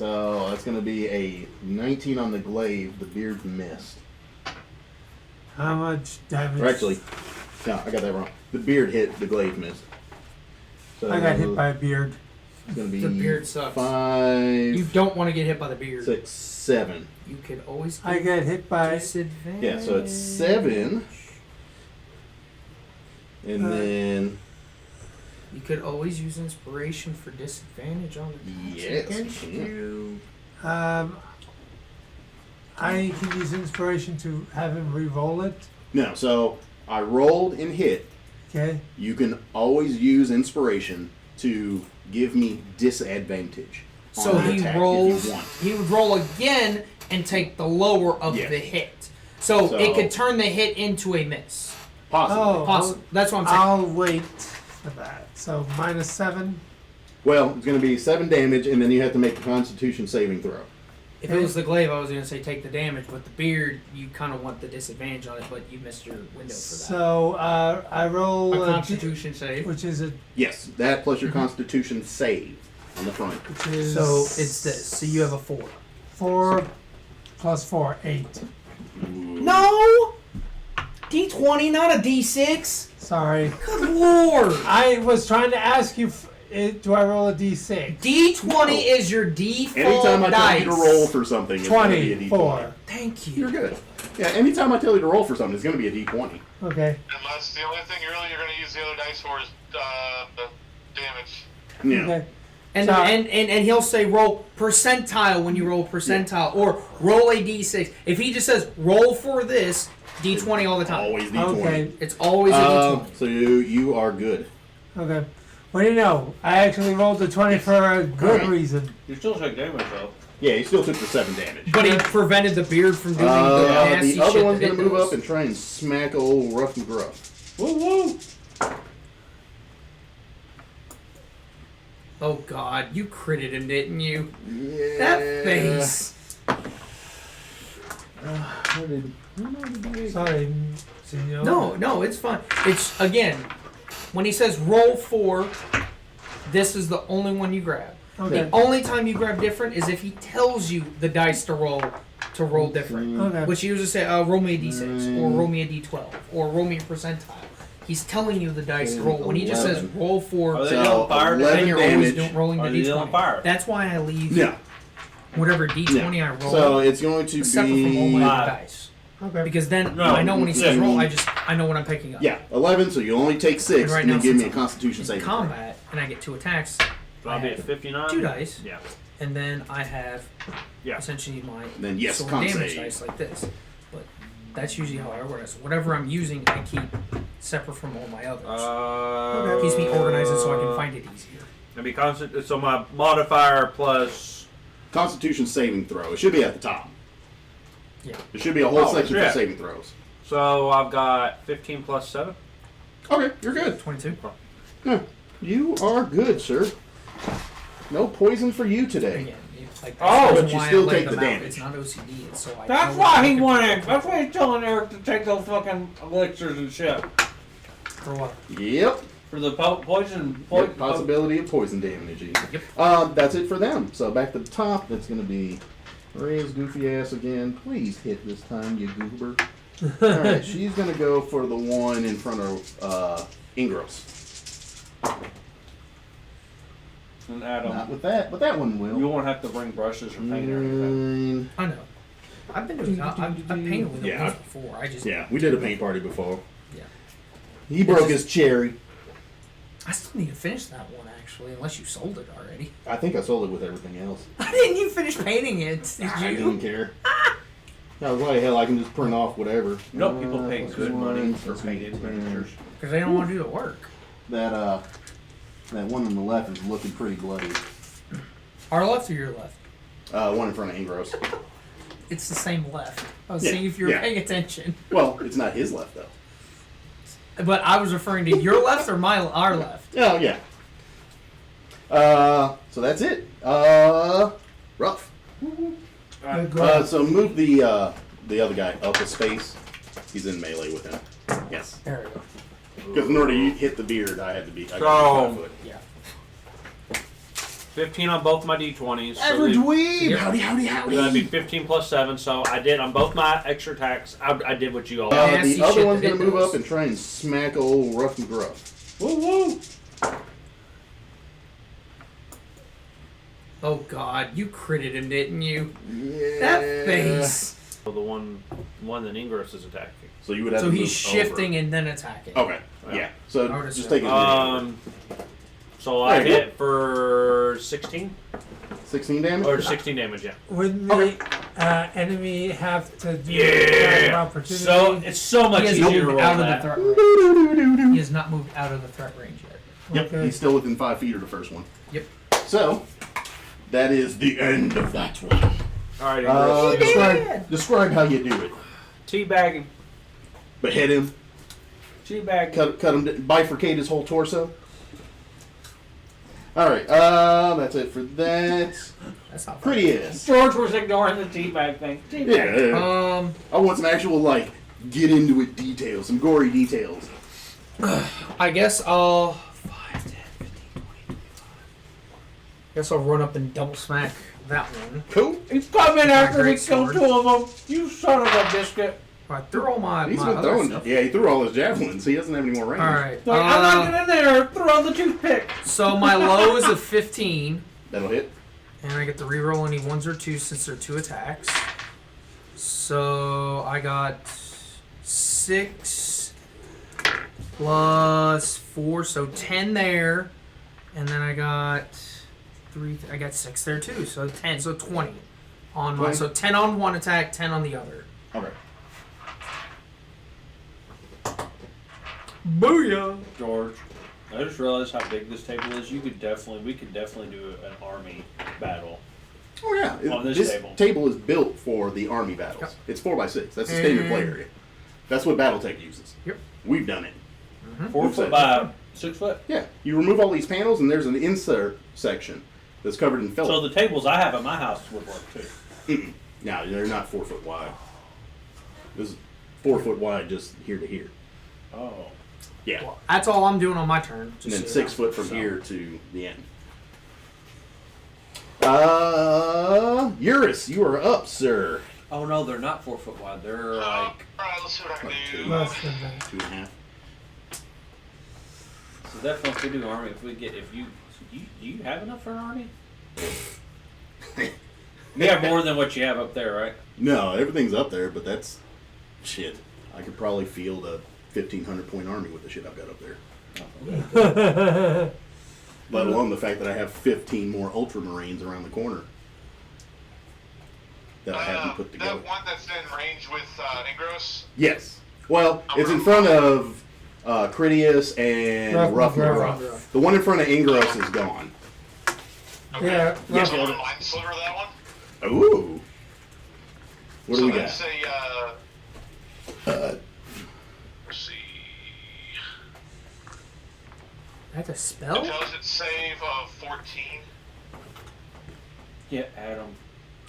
So that's going to be a 19 on the glaive. The beard missed. How much damage? Or actually, no, I got that wrong. The beard hit, the glaive missed. So I got hit by a beard. It's going to be The beard sucks. 5. You don't want to get hit by the beard. 6, 7. You could always get I got hit by... disadvantage. Yeah, so it's 7. And then... You could always use inspiration for disadvantage on the attacks Yes, against you can. you. I can use inspiration to have him re-roll it. No, so I rolled and hit. Okay. You can always use inspiration to give me disadvantage. So on the he attack rolls. if you want. He would roll again and take the lower of Yes. the hit. So So- it could turn the hit into a miss. Possibly. Oh. Possible. That's what I'm saying. I'll wait for that. So -7. Well, it's going to be 7 damage, and then you have to make a Constitution saving throw. If it was the glaive, I was going to say take the damage, but the beard, you kind of want the disadvantage on it, but you missed your window for that. So I roll A Constitution save. which is a Yes, that plus your Constitution save on the front. which is So it's this. So you have a 4. 4 plus 4, 8. No! D20, not a D6. Sorry, Good lord. I was trying to ask you. Do I roll a d6? D20 is your default Anytime I tell dice. you to roll for something, it's going to be a D20. 24. Thank you. You're good. Yeah, anytime I tell you to roll for something, it's going to be a D20. Okay. Unless the only thing really you're going to use the other dice for is the damage. Yeah. Okay. And, So- and he'll say roll percentile when you roll percentile, or roll a D6. If he just says roll for this, D20 all the time. Always D20. Okay. It's always a D20. So you are good. Okay. What do you know? I actually rolled a 20 for a good Alright. reason. You still take damage though. Yeah, he still took the 7 damage. But he prevented the beard from doing the nasty the other shit one's that going it to move does. up and try and smack old Rough McGruff. Woo woo! Oh god, you critted him, didn't you? Yeah. That face. Sorry, senor. No, it's fine. It's, again, when he says roll 4, this is the only one you grab. Okay. The only time you grab different is if he tells you the dice to roll different. Okay. Which he usually say, roll me a d6, or roll me a d12, or roll me a percentile. He's telling you the dice to roll. When he just says 11. roll 4, Are they So, on fire? 11 then you're always damage. rolling the Are they on d20. fire? That's why I leave Yeah. whatever d20 Yeah. I roll So it's going to separate from all my be... other dice. Okay. Because then No, I know when he says yeah. roll, I know what I'm picking up. Yeah, 11, so you only take 6, And right and then now, give me since a Constitution saving throw. combat, and I get 2 attacks. So I'll I be at have 59. 2 dice, Yeah. and then I have Yeah. essentially my Then yes, sword con damage save. dice like this. But that's usually how I organize. So whatever I'm using, I keep separate from all my others. Keeps me organized so I can find it easier. It'd be constant. So my modifier plus. Constitution saving throw. It should be at the top. Yeah. There should be a whole Oh, section yeah. for saving throws. So I've got 15 plus 7. Okay, you're good. 22. Yeah, you are good, sir. No poison for you today. Again, it's like Oh, that's but you why I still lay take them the out. damage. It's not OCD. It's so I. That's know why what he I can wanted. pick That's why he's telling Eric to take those fucking elixirs and shit For what? Yep. for the poison. Yep, possibility of poison damage. Yep. That's it for them. So back to the top. That's going to be Ray's goofy ass again. Please hit this time, you goober. All right, she's going to go for the one in front of Ingros. And Adam, Not with that, but that one will. you won't have to bring brushes or paint or anything. Nine. I know. I've been doing. I've painted with them Yeah. once before. I just. Yeah, we did a paint party before. Yeah. He broke his cherry. I still need to finish that one actually, unless you sold it already. I think I sold it with everything else. Why didn't you finish painting it? Did I you? didn't care. I was like, hell, I can just print off whatever. You know people pay Plus good money one, for plus painted 10. miniatures. Because they don't want to do the work. That one on the left is looking pretty bloody. Our left or your left? One in front of Ingros. It's the same left. I was Yeah, saying if you were yeah. paying attention. Well, it's not his left though. But I was referring to your left or our left. Oh yeah. So that's it. Rough. So move the other guy up a space. He's in melee with him. Yes. There we go. Because in order to hit the beard, I had to be. I So- could be 5 foot. Yeah. 15 on both my d20s. Average so weeb! Howdy, howdy, howdy! that'd be 15 plus 7, so I did on both my extra attacks. I did what you all Nasty the other shit one's to going to hit move those. up and try and smack old Rough McGruff. Woo woo! Oh God, you critted him, didn't you? Yeah. That face. So the one that Ingress is attacking. So you would have So to he's move shifting and then attacking. Over. Okay, yeah. So I would just assume. take it. So I There you hit for 16 16 damage? or 16 damage, yeah. Wouldn't the enemy have to do attack of opportunity? So it's so much He has easier not to moved roll out of the that. threat range. He has not moved out of the threat range yet. Yep, Okay. he's still within 5 feet of the first one. Yep. So, that is the end of that one. All right, Ingress. Describe how you do it. Teabag, But hit him, teabag. cut him, bifurcate his whole torso. Alright, that's it for that. That's not bad. Prettiest. George was ignoring the teabag thing. Teabag. Yeah. I want some actual, like, get into it details, some gory details. I guess I'll 5, 10, 15, 20. Guess I'll run up and double smack that one. Cool. He's coming after me, Great kill sword. 2 of them. You son of a biscuit. I threw all my He's my been other throwing. stuff. Yeah, he threw all his javelins. He doesn't have any more range. All right. Like, I'm not getting in there. Throw the toothpick. So my low is a 15, That'll hit. and I get to reroll any 1s or 2s since they're 2 attacks. So I got 6 plus 4, so 10 there, and then I got 3. I got 6 there too, so 10, so 20 on my. 20? So 10 on one attack, 10 on the other. Okay. Booyah! George, I just realized how big this table is. We could definitely do an army battle. Oh yeah. On this table. is built for the army battles. Yep. It's 4x6. That's the standard play And- area. That's what BattleTech uses. Yep. We've done it. 4 We've foot said- by 6 foot. Yeah. You remove all these panels, and there's an insert section that's covered in felt. So the tables I have at my house would work too. No, they're not 4 foot wide. This is 4 foot wide, just here to here. Oh. Yeah. Well, that's all I'm doing on my turn. And just then so 6 you know. foot from So- here to the end. Eurus, you are up, sir. Oh no, they're not 4 foot wide. They're like Alright, let's see what I can do. Less than that. 2.5. so definitely if we do army. If you have enough for an army? You have more than what you have up there, right? No, everything's up there, but that's shit. I could probably field a 1,500 point army with the shit I've got up there. Let alone the fact that I have 15 more Ultramarines around the corner that I haven't put together. That one that's in range with Ingros. Yes. Well, it's in front of Critias and Rough Rough. McGruff. The one in front of Ingros is gone. Okay. Yeah, Yeah. So line sliver that one. Ooh. What do we Let's got? say, let's see. That's a spell? Intelligence save of 14. Yeah, Adam.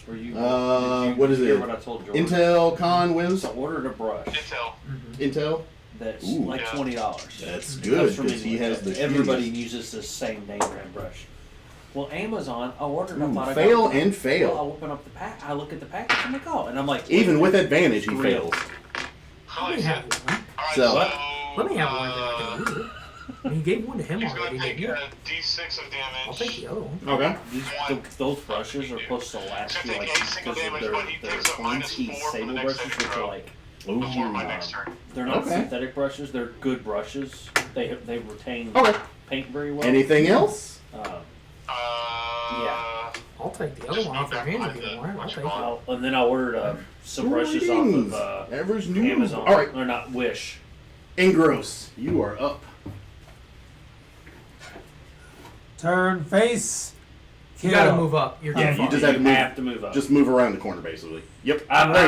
Were you? What is hear it? What I told George? Intel, Con, Wiz, So ordered a brush Intel. Intel. that's Ooh. like Yeah. $20. That's It good comes from because he England. has the Everybody shittiest. uses the same name brand brush. Well, Amazon, I ordered. I Ooh, thought I fail got, and Well, I fail. open up the pack. I look at the package. I'm like, oh, and I'm like, Even with advantage, he Real. fails. Let me have one. Alright, So- Let me have one that I can use it. I mean, you gave one to him He's already, going to didn't take you? a d6 of I'll damage. take the other one. Okay. those brushes are supposed to last you like Take a single because of damage, but he their takes a Hornsky -4 for the sable next brushes, saving which are throw. like Before my next turn. they're not Okay. synthetic brushes. They're good brushes. They retain Okay. paint very well. Anything else? Yeah. I'll take the other one off your hand if you want. I'll take it. And then I ordered some brushes off Greetings. of Average new. Amazon. All right. Or not Wish. Engross, you are up. Turn face. You Kill. gotta move up. You're Yeah, too you far. just have to move. have to move up. Just move around the corner, basically. Yep. I'm ready.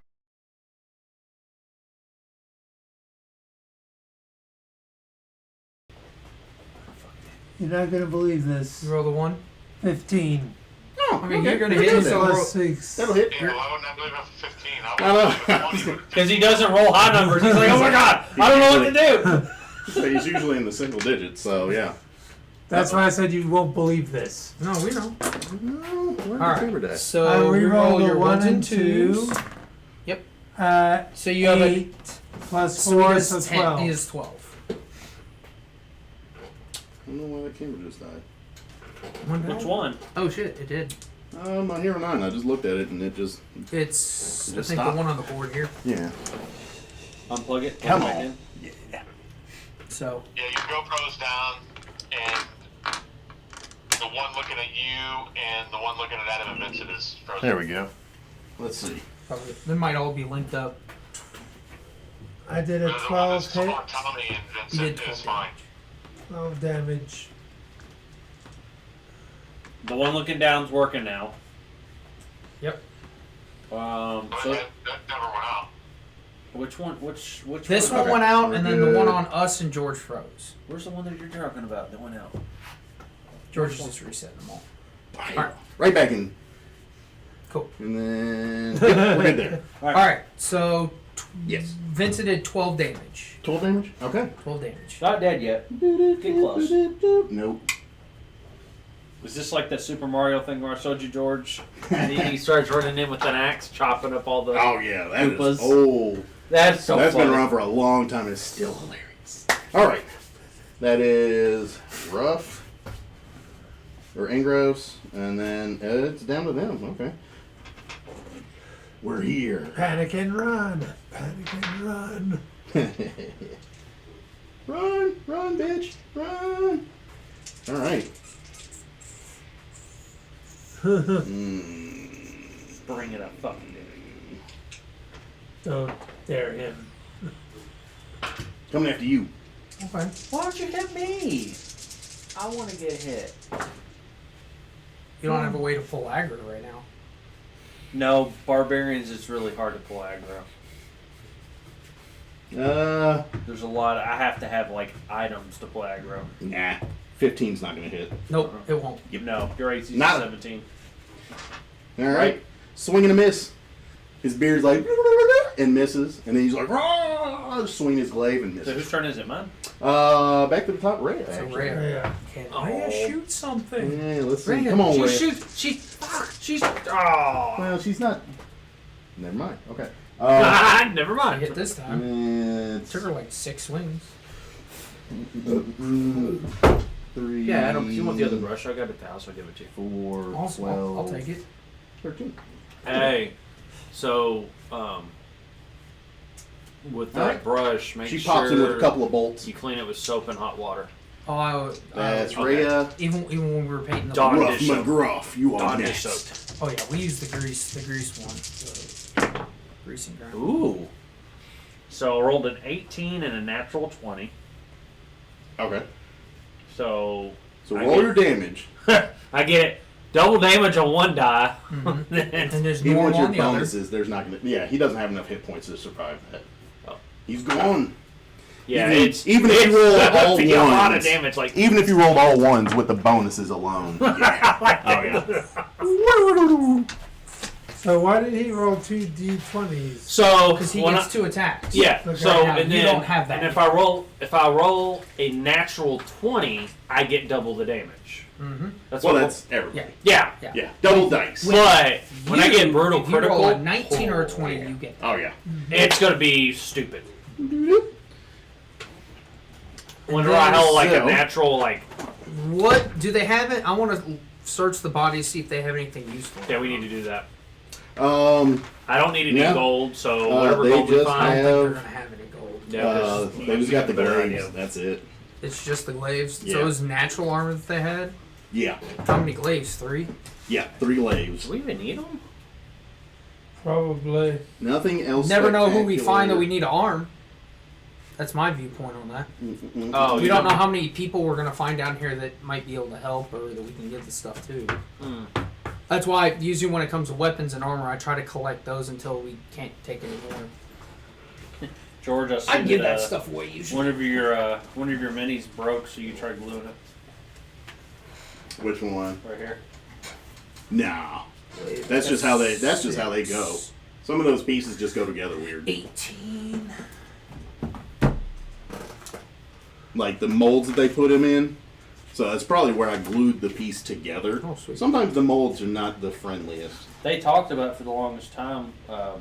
You're not gonna believe this. You roll the one. 15. Oh, I mean, okay. you're gonna That'll hit hit. so roll- Plus 6. That'll hit. Yeah, well, I would not believe it for 15. I I know. would believe it Because he doesn't roll high numbers. He's like, oh my god, I don't know what to do. So he's usually in the single digits, so yeah. That's why I said you won't believe this. No, we know. No, where's All the camera right. die? So we you roll roll the your 1 ones and and 2s. Yep. So you have 8 plus So 4 he is does 12. 10. He is 12. I don't know why that camera just died. Which one? Oh shit! It did. I'm not hearing mine. I just looked at it and it just... It's I Just think stop. the one on the board here. Yeah. Unplug it. Come plug it back on. in. Yeah. So Yeah, your GoPro's down, and the one looking at you and the one looking at Adam and Vincent is frozen. There we go. Let's see. probably they might all be linked up. I did The a one 12 that's still hit, on Tommy and He did Vincent is 12 fine. 12 damage. The one looking down's working now. Yep. But So that never went out. which one? Which This one Okay. went out, We're and then the good. one on us and George froze. Where's the one that you're talking about that went out? George is just resetting them all. Right. Right back in. Cool. And then... Yep, we're good there. All right. So Yes. Vincent did 12 damage. 12 damage? Okay. 12 damage. Not dead yet. Get close. Nope. Is this like that Super Mario thing where I showed you, George? And he starts running in with an axe, chopping up all the. Oh, yeah. That Koopas. is old. That's so That's funny. been around for a long time. It's still hilarious. All right. That is rough. Or Angros. And then it's down to them. Okay. We're here. Panic and run. Panic and run. Run. Run, bitch. Run. All right. Bring it up, fucking dude. Don't dare him. Coming after you. Okay. Why don't you hit me? I want to get hit. You don't have a way to pull aggro right now. No, barbarians. It's really hard to pull aggro. There's a lot. I have to have like items to pull aggro. Nah. 15's not going to hit. Nope, it won't. No, your AC's Not- 17. All right. Swing and a miss. His beard's like... And misses. And then he's like... "Rah!" Swing his glaive and So misses. whose turn is it, man? Back to the top, Ray. So Actually. Rhea. Yeah. Can Oh. Rhea shoot something? Yeah, let's see. Rhea, Come on, she Ray. shoots. She's. Oh. Well, she's not... Never mind. Okay. Never I mind. hit this time. It's... Took her like 6 swings. 3... Yeah, I don't. If you want the other brush, I got it now, so I'll give it to you. 4, Awesome. 12... I'll take it. 13. Hey, so with that Alright. brush, make She sure pops him with a couple of bolts. you clean it with soap and hot water. Oh, That's okay. Rhea. even when we were painting the Dawn Rough dish soap. McGruff, you are Dawn dish next. soaked. Oh yeah, we used the grease one. The greasing ground. Ooh. So I rolled an 18 and a natural 20. Okay. So So I roll get- your damage. I get double damage on one die. And Then- there's Even normal with your on the other. bonuses, there's not gonna... Yeah, he doesn't have enough hit points to survive that. Oh. He's gone. yeah, even- it's even if you roll all be a lot of ones. damage. Like Even if you rolled all ones with the bonuses alone. Yeah. oh yeah. So why did he roll 2 d20s? So Because he when gets I- 2 attacks. Yeah. Okay. So Now, and you then don't have that. and if I roll a natural 20, I get double the damage. Mm-hmm. That's Well, what. that's everybody. Yeah. Yeah. Yeah. Double dice. But when I get brutal if you roll critical, a 19 or a 20, yeah. you get. Oh, yeah. It's gonna be stupid. Wonder I hell like So- a natural like. What do they have it? I want to search the body see if they have anything useful. Yeah, we need to do that. I don't need any Yeah. gold, so whatever they gold we just I find. don't think they're have- gonna have any gold. Yeah, they just got the better glaives. idea. That's it. It's just the glaives. Yeah. So it was natural armor that they had. Yeah. How many glaives? 3. Yeah. 3 glaives. Do we even need them? Probably. Nothing else. Never know who we find that we spectacular. need to arm. That's my viewpoint on that. Oh, We don't know how many people we're gonna find down here that might be able to help or that we can give the stuff to. Mm. That's why usually when it comes to weapons and armor, I try to collect those until we can't take any more. George, I I see give that that stuff away usually. one of your minis broke, so you tried gluing it Which one? right here. Nah. That's just how they. That's just how they go. Some of those pieces just go together weird. 18. Like the molds that they put him in. So that's probably where I glued the piece together. Oh, sweet. Sometimes the molds are not the friendliest. They talked about for the longest time,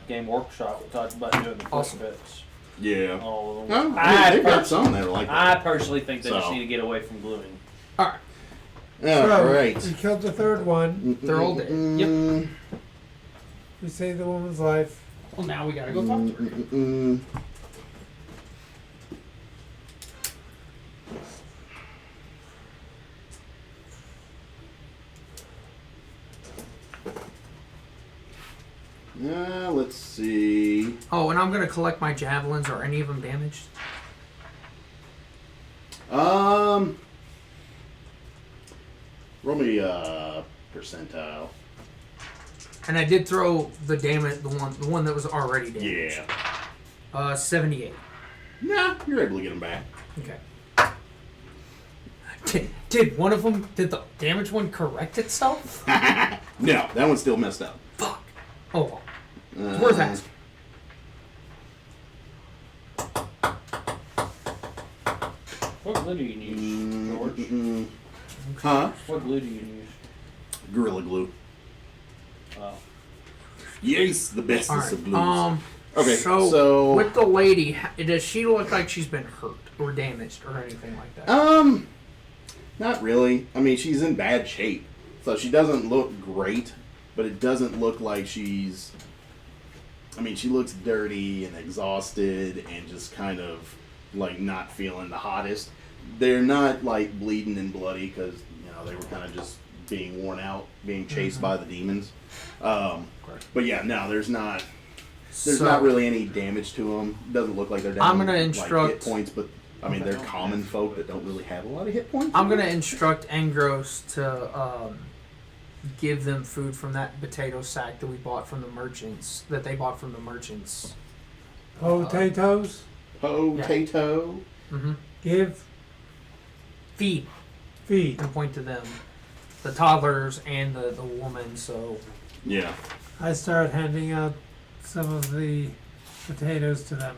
Game Workshop, we talked about doing the push Awesome. fits. Yeah. All of Well, them. they've got some that are like I that. personally think they just So. need to get away from gluing. All right. So, Right. we killed the third one. They're all dead. Yep. We saved the woman's life. Well, now we gotta go talk to her. Let's see. Oh, and I'm gonna collect my javelins. Are any of them damaged? Roll me percentile. And I did throw the the one that was already damaged. Yeah. 78. Nah, you're able to get them back. Okay. Did one of them? Did the damaged one correct itself? No, that one's still messed up. Fuck. Oh, well. It's worth asking. What glue do you use, George? Huh? What glue do you use? Gorilla glue. Oh. Yes, the bestest All right. of glues. Okay, So, so with the lady, does she look like she's been hurt or damaged or anything like that? not really. I mean, she's in bad shape, so she doesn't look great, but it doesn't look like she's. I mean, she looks dirty and exhausted and just kind of like not feeling the hottest. They're not like bleeding and bloody because they were kind of just being worn out, being chased by the demons. But yeah, no, there's not. There's not really any damage to them. Doesn't look like they're down. I'm gonna instruct- hit points, but I mean they're common folk that don't really have a lot of hit points. I'm gonna instruct Angros to give them food from that potato sack that we bought from the merchants. That they bought from the merchants. Potatoes. Potato. Mm-hmm. Give. Feed Feed. and point to them, the toddlers and the woman. So Yeah. I start handing out some of the potatoes to them.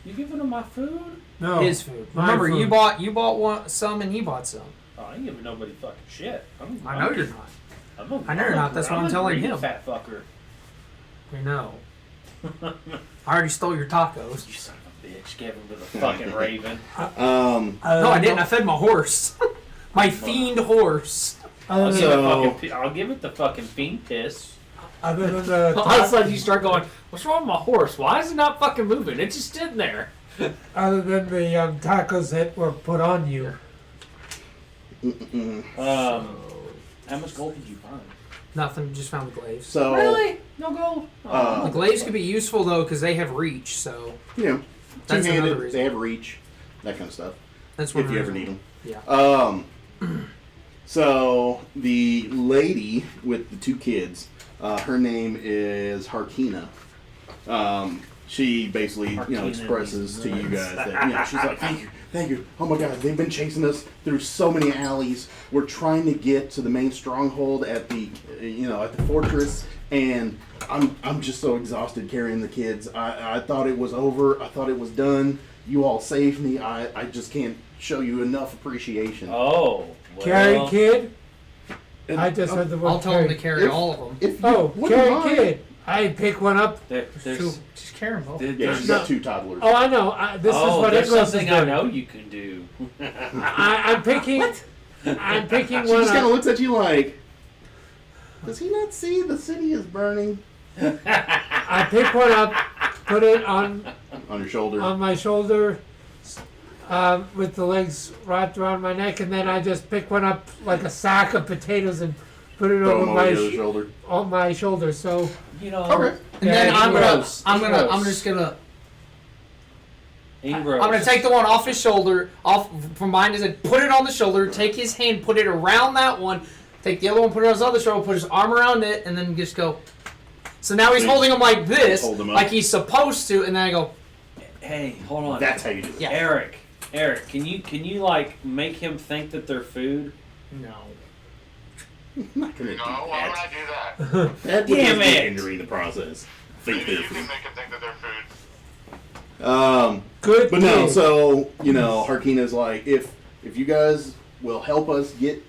You giving them my food? No. his food. my Remember, food. you bought some and he bought some. Oh, I ain't giving nobody fucking shit. I know you're not. I know you're not, that's what I'm telling him. Fat fucker. We know. I already stole your tacos. You son of a bitch. Gave him to the fucking raven. No, I didn't. I fed my horse. My fiend horse. Other than, I'll give it the fucking fiend piss. other than the All of a sudden you start going, what's wrong with my horse? Why is it not fucking moving? It's just sitting there. other than the tacos that were put on you. How much gold did you find? Nothing. Just found the glaives. So Really? No gold? The glaives could be useful though because they have reach. So two That's another handed. reason. They have reach, that kind of stuff. that's what If you ever need them. Yeah. So the lady with the two kids, her name is Harkina. She basically, Harkina expresses to you means guys that, she's like, thank you. Oh my God, they've been chasing us through so many alleys. We're trying to get to the main stronghold at the, at the fortress, and I'm just so exhausted carrying the kids. I thought it was over. I thought it was done. You all saved me. I just can't show you enough appreciation. Oh. Well, Carry kid. And- I just heard the word I'll tell them to carry. carry If- all of them. If you Oh, wouldn't carry mind- kid. I pick one up. There's, Just carry them both. Yeah, she's got two toddlers. Oh, I know. This is what there's Nicholas is something doing. I know you can do. I'm picking. I'm picking She one just kind of up. looks at you like, does he not see the city is burning? I pick one up, put it on On your shoulder. my shoulder, with the legs wrapped around my neck, and then I just pick one up like a sack of potatoes and put it Throw over him over my the other shoulder. on my shoulder. So Okay. And then I'm Ingros. gonna Ingros. I'm gonna take the one off his shoulder, off from behind his head, put it on the shoulder, take his hand, put it around that one, take the other one, put it on his other shoulder, put his arm around it, and then just go. So now he's So holding him like this, hold him up. like he's supposed to, and then I go. Hey, hold on. That's how you do it. Yeah. Eric, can you like make him think that they're food? No. I'm not gonna do No, why would that. I do that? That would Damn just be it. hindering the process. Think You they're can food. make them think that they're food. good. But no, kid. so Harkina's like, if you guys will help us get,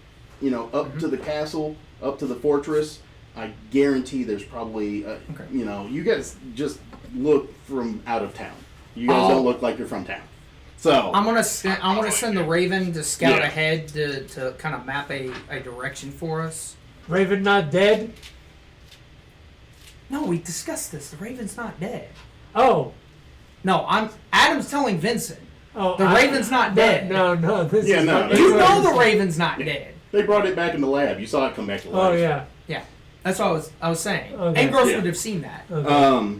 up to the castle, up to the fortress, I guarantee there's probably, you guys just look from out of town. You guys don't look like you're from town. So I'm gonna send the Raven to scout Yeah. ahead to kind of map a direction for us. Raven not dead? No, we discussed this. The Raven's not dead. Oh. No, Adam's telling Vincent. Oh, The Raven's not dead. No, this Yeah, is no, what no. You this know is. the Raven's not dead. they brought it back in the lab. You saw it come back to life. Oh, yeah. Yeah, that's what I was saying. Okay. And Gross Yeah. would have seen that. Okay.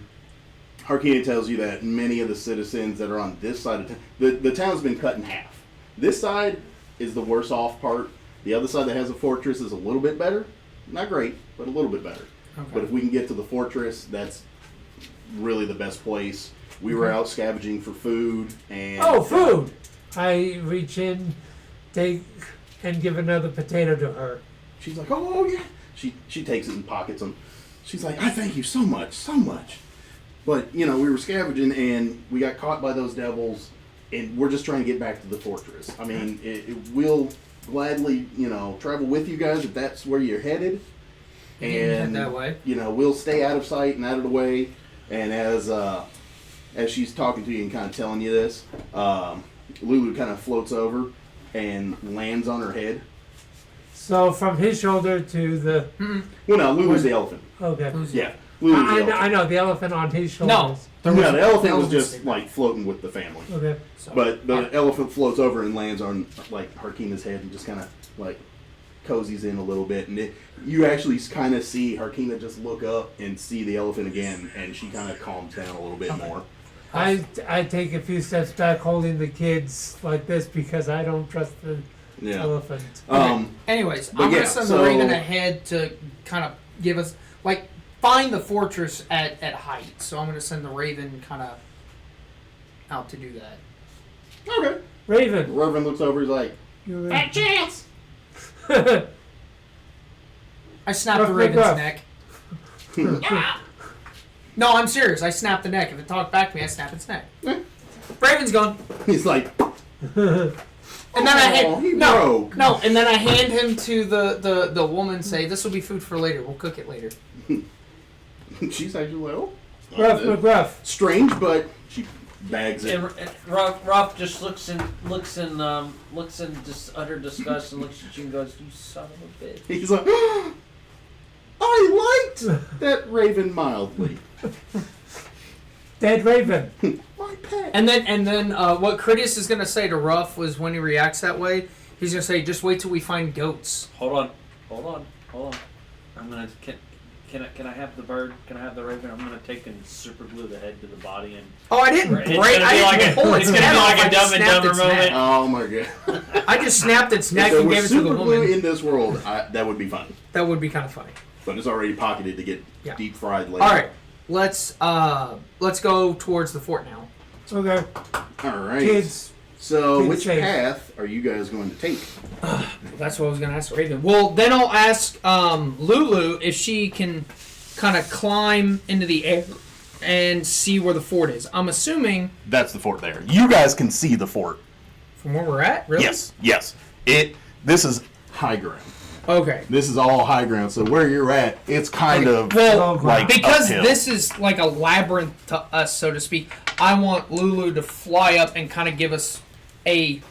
Harkina tells you that many of the citizens that are on this side of town, the town's been cut in half. This side is the worse off part. The other side that has a fortress is a little bit better. Not great, but a little bit better. Okay. But if we can get to the fortress, that's really the best place. We were out scavenging for food and Oh, food! I reach in, take, and give another potato to her. She's like, oh yeah. She takes it and pockets them. She's like, I thank you so much, so much. But we were scavenging and we got caught by those devils, and we're just trying to get back to the fortress. I mean, it will gladly travel with you guys if that's where you're headed. You didn't head And that way. we'll stay out of sight and out of the way. And as she's talking to you and kind of telling you this, Lulu kind of floats over and lands on her head. So from his shoulder to the... Well, no, Lulu's the elephant. Okay. Yeah, Lulu's the I elephant. know, the elephant on his No. shoulders. No, the elephant was elephants just stay like floating with the family. Okay. So, But the elephant floats over and lands on like Harkina's head and just kind of like cozies in a little bit, and you actually kind of see Harkina just look up and see the elephant again, and she kind of calms down a little bit more. I take a few steps back holding the kids like this because I don't trust the Yeah. elephant. anyways, but I'm yeah, gonna send so- the Raven ahead to kind of give us find the fortress at height. So I'm gonna send the Raven kind of out to do that. Okay. Raven. Reverend looks over. He's like, You're "Fat chance." I snapped Ruff, the ruff, Raven's ruff. neck. No, I'm serious. I snapped the neck. If it talked back to me, I snap its neck. Raven's gone. He's like, And then I "Oh, he hand broke." no, and then I hand him to the woman. Say, this will be food for later. We'll cook it later. She's actually like, "Oh, Gruff McGruff. strange," but she bags it. And Ruff just looks in just utter disgust and looks at you and goes, "You son of a bitch." He's like, "I liked that raven mildly." Dead Raven. My pet. And then what Critias is gonna say to Ruff was when he reacts that way, he's gonna say, "Just wait till we find goats." Hold on. I'm gonna can I have the bird? Can I have the raven? I'm gonna take and super glue the head to the body and. Oh, I didn't It's break. gonna be I like didn't a- pull it's its gonna head be off. like a I just Dumb and snapped Dumber its moment. neck. Oh my god. I just snapped its neck If there and was gave it to the super glue woman. in this world, that would be fun. That would be kind of funny. But it's already pocketed to get Yeah. deep fried later. All right, let's go towards the fort now. Okay. All right. Kids. So, kids which safe. path are you guys going to take? That's what I was gonna ask Raven. Well, then I'll ask Lulu if she can kind of climb into the air and see where the fort is. I'm assuming That's the fort there. You guys can see the fort. from where we're at. Really? Yes. This is high ground. Okay. This is all high ground. So where you're at, it's kind of Well, like because uphill. this is like a labyrinth to us, so to speak, I want Lulu to fly up and kind of give us a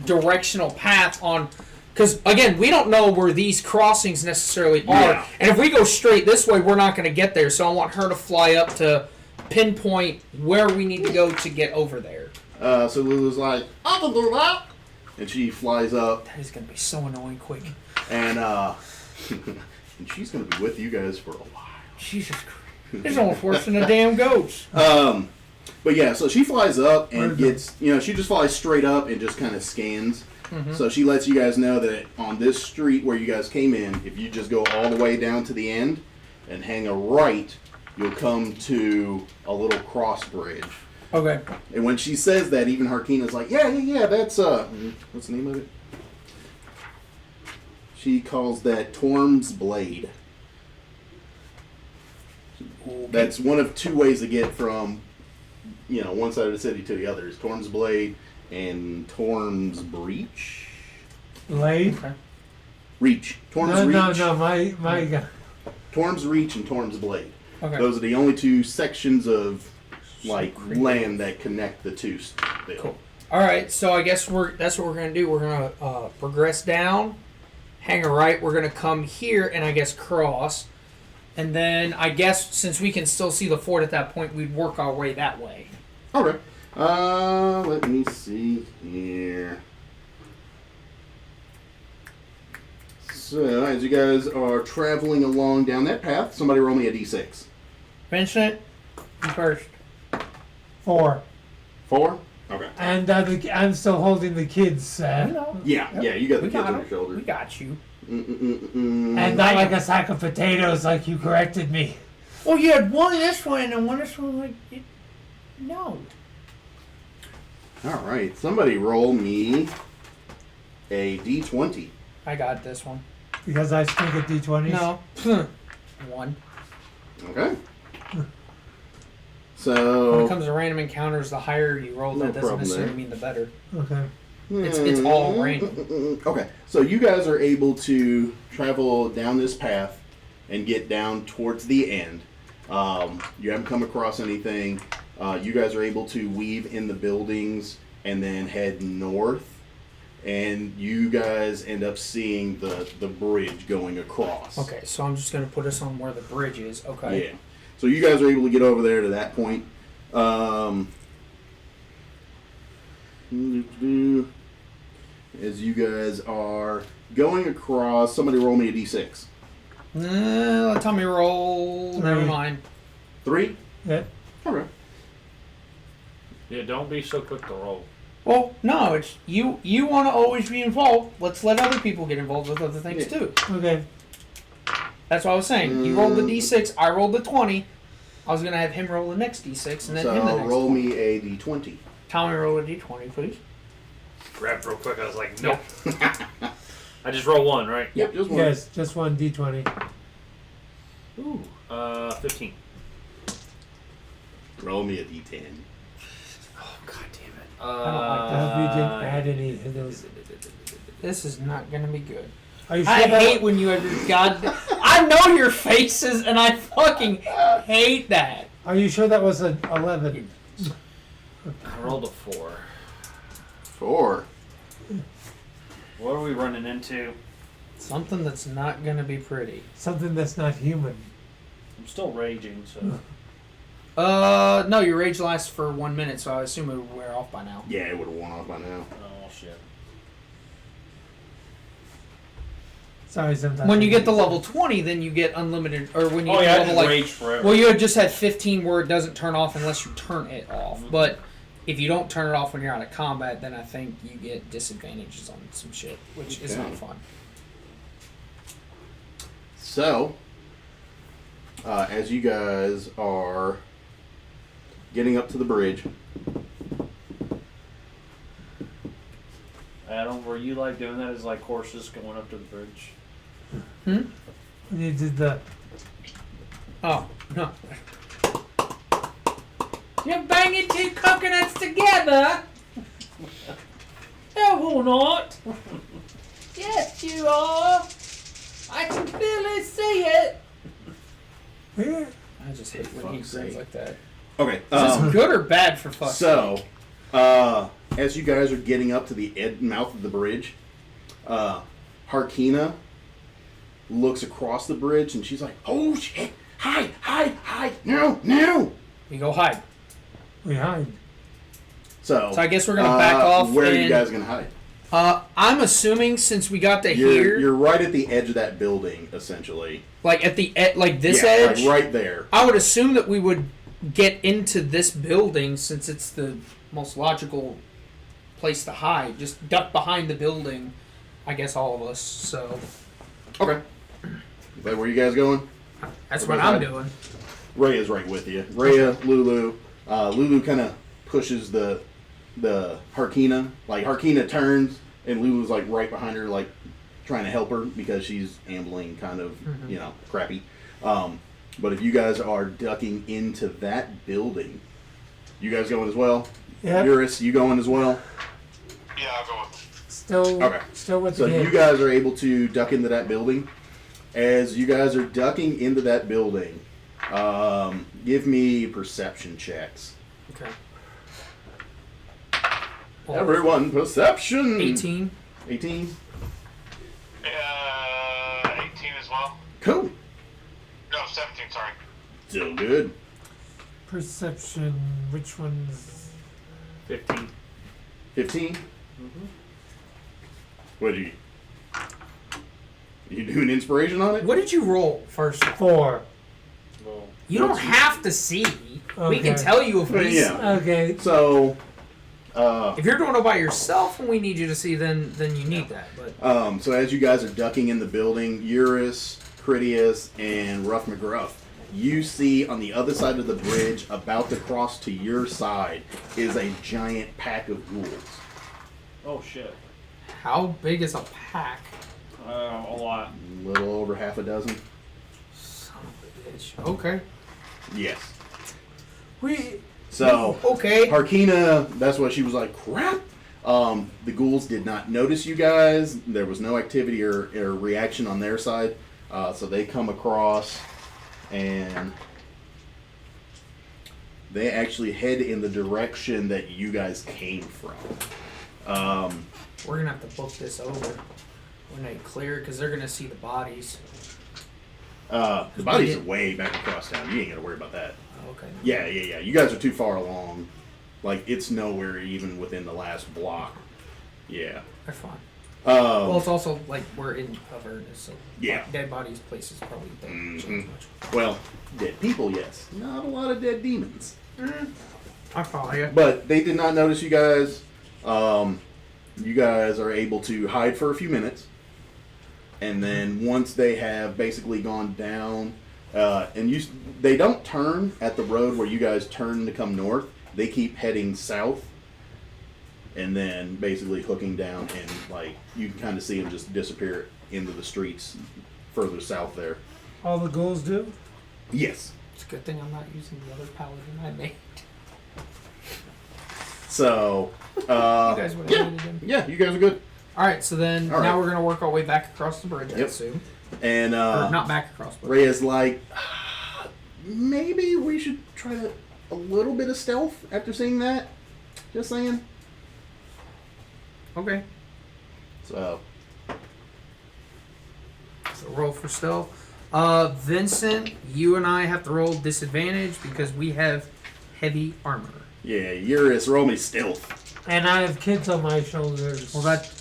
directional path on. Because, again, we don't know where these crossings necessarily are. Yeah. And if we go straight this way, we're not going to get there. So I want her to fly up to pinpoint where we need to go to get over there. So Lulu's like, I can do that. And she flies up, That is going to be so annoying quick. and and she's going to be with you guys for a while. Jesus Christ. There's almost worse than a damn ghost. But yeah, so she flies up and gets, she just flies straight up and just kind of scans. So she lets you guys know that on this street where you guys came in, if you just go all the way down to the end and hang a right, you'll come to a little cross bridge. Okay. And when she says that, even Harkina's like, yeah, that's, what's the name of it? She calls that Torm's Blade. That's one of two ways to get from, one side of the city to the other. Is Torm's Blade and Torm's Breach. Blade? Okay. Reach. Torm's No, Reach. no, my guy. Torm's Reach and Torm's Blade. Okay. Those are the only two sections of land that connect the two. Cool. All right, so I guess that's what we're gonna do. We're gonna progress down, hang a right. We're gonna come here and I guess cross, and then I guess since we can still see the fort at that point, we'd work our way that way. Okay. Let me see here. So, as you guys are traveling along down that path, somebody roll me a d6. Vincent, you first. 4. 4? Okay. And I'm still holding the kids. Yeah, you got the kids on your shoulder. We got you. And not like a sack of potatoes, like you corrected me. Well, you had one in this one and one in this one. Like, no. All right, somebody roll me a d20. I got this one. Because I stink at D20s? No. 1. Okay. When So it comes to random encounters, the higher you roll, No that doesn't problem necessarily there. mean the better. Okay. It's all random. Okay, so you guys are able to travel down this path and get down towards the end. You haven't come across anything. You guys are able to weave in the buildings and then head north. And you guys end up seeing the bridge going across. Okay, so I'm just going to put us on where the bridge is. Okay. Yeah. So you guys are able to get over there to that point. As you guys are going across, somebody roll me a d6. Tell me roll. Never mind. 3? Yeah. Okay. Yeah, don't be so quick to roll. Well, no, it's you. You want to always be involved. Let's let other people get involved with other things too. Okay. That's what I was saying. You rolled the d6. I rolled the 20. I was gonna have him roll the next d6 and then him the So next. roll me a d20. Tommy roll a d20, please. Grabbed real quick. I was like, nope. I just roll 1, right? Yep, just one. Yes, just one D20. Ooh. 15. Roll me a d10. Oh, god damn it. I hope you didn't add any of those. This is not gonna be good. Are you sure I that hate when you have your I know your faces, and I fucking hate that. Are you sure that was an 11? I rolled a 4. 4. What are we running into? Something that's not gonna be pretty. Something that's not human. I'm still raging, so. No, your rage lasts for 1 minute, so I assume it would wear off by now. Yeah, it would have worn off by now. Oh, shit. Sorry, sometimes. When you get the level 20, then you get unlimited, or when you Oh, get yeah, I level can like. rage forever. Well, you had just had 15 where it doesn't turn off unless you turn it off. But if you don't turn it off when you're out of combat, then I think you get disadvantages on some shit, which is not Okay. fun. So, as you guys are getting up to the bridge, Adam, were you like doing that as like horses going up to the bridge? When you did the. Oh, no. You're banging 2 coconuts together? No, we're not. Yes, you are. I can clearly see it. Yeah. I just hate when he Fuck's says sake. like that. okay. Is this good or bad for fuck's So, sake? as you guys are getting up to the mouth of the bridge, Harkina looks across the bridge and she's like, "Oh shit! Hide! Hide! Hide! No! No!" You go hide. We hide. So I guess we're gonna back off. Where are you and- guys gonna hide? I'm assuming since we got to here, You're right at the edge of that building, essentially. like at the like this Yeah, edge, like right there. I would assume that we would get into this building since it's the most logical place to hide. Just duck behind the building. I guess all of us. So Okay. Is that where you guys going? that's what I'm doing. Rhea's right with you. Rhea, Lulu. Lulu kind of pushes the Harkina. Like, Harkina turns, and Lulu's, like, right behind her, like, trying to help her because she's ambling kind of, crappy. But if you guys are ducking into that building, you guys going as well? Yep. Eurus, you going as well? Yeah, I'll go with Still, Okay. still with So the you kid. guys are able to duck into that building. As you guys are ducking into that building, give me perception checks. Okay. Everyone, perception. 18. 18. 18 as well. Cool. No, 17. Sorry. Still good. Perception. Which one's? 15. 15. What do you do? An inspiration on it? What did you roll first? 4. Well, You don't have to see. We can Okay. tell you if we see. Yeah. Okay. So, If you're doing it by yourself and we need you to see, then you need that. But so as you guys are ducking in the building, Eurus, Critias, and Rough McGruff, you see on the other side of the bridge, about to cross to your side, is a giant pack of ghouls. oh shit. how big is a pack? A lot. A little over half a dozen. Son of a bitch. Okay. Yes. We. So, Okay. Harkina, that's what she was like, crap. The ghouls did not notice you guys. There was no activity or reaction on their side. So they come across and they actually head in the direction that you guys came from. We're gonna have to book this over when they clear because they're gonna see the bodies. The bodies are way back across town. You ain't got to worry about that. Oh, okay. Yeah. You guys are too far along. Like, it's nowhere even within the last block. Yeah. They're fine. Well, Um, it's also like we're in Avernus, so Yeah. dead bodies places probably don't change much. well, dead people, yes. Not a lot of dead demons. I follow you. But they did not notice you guys. You guys are able to hide for a few minutes. And then once they have basically gone down, they don't turn at the road where you guys turn to come north. They keep heading south. And then basically hooking down, and like you can kind of see them just disappear into the streets further south there. All the ghouls do? Yes. It's a good thing I'm not using the other paladin I made. So, You guys would have needed him. yeah, you guys are good. All right, so then All now right. we're gonna work our way back across the bridge, I Yep. assume, And or not back across, but Rhea's like, maybe we should try a little bit of stealth after seeing that. Just saying. okay. So, So roll for stealth. Vincent, you and I have to roll disadvantage because we have heavy armor. yeah, Eurus, roll me stealth. And I have kids on my shoulders. Well, that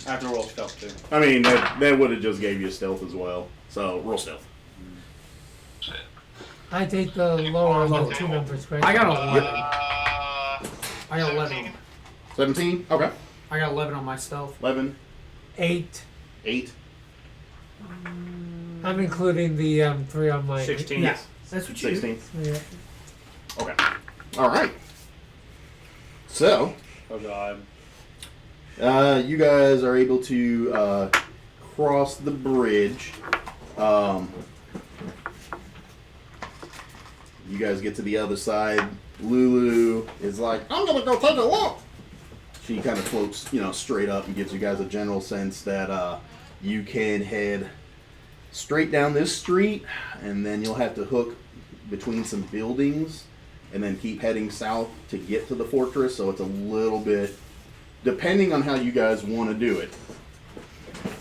I have to roll stealth too. I mean, that would have just gave you stealth as well. So, roll stealth. Shit. I take the lower of the two numbers, right? I got 11. I got 17. 11. 17? Okay. I got 11 on my stealth. 11, 8. 8. I'm including the 3 on my. 16. Yeah, that's what you 16. Yeah. Okay. All right. So, Oh god. you guys are able to cross the bridge. You guys get to the other side. Lulu is like, I'm gonna go take a look. She kind of floats, straight up and gives you guys a general sense that you can head straight down this street, and then you'll have to hook between some buildings, and then keep heading south to get to the fortress. So it's a little bit, depending on how you guys want to do it.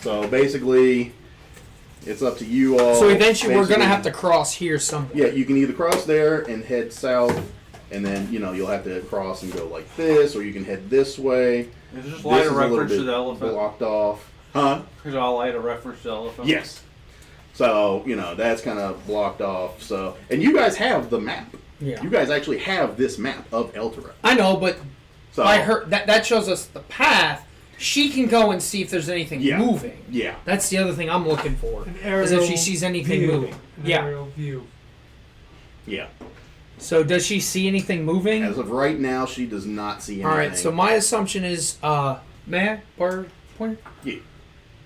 So basically, it's up to you all. So eventually we're going to Basically, have to cross here somewhere. Yeah, you can either cross there and head south, and then you'll have to cross and go like this, or you can head this way. Is this This light is a a little reference to bit the elephant? blocked off. Huh? Is all light a reference to the elephant? Yes. So that's kind of blocked off. So, and you guys have the map. Yeah. You guys actually have this map of Eltera. I know, but So by her that shows us the path. She can go and see if there's anything Yeah. moving. Yeah. That's the other thing I'm looking for. An Is aerial if she sees anything view. moving. An Yeah. aerial view. Yeah. So does she see anything moving? As of right now, she does not see anything. All right. So my assumption is, may I borrow pointer? Yeah.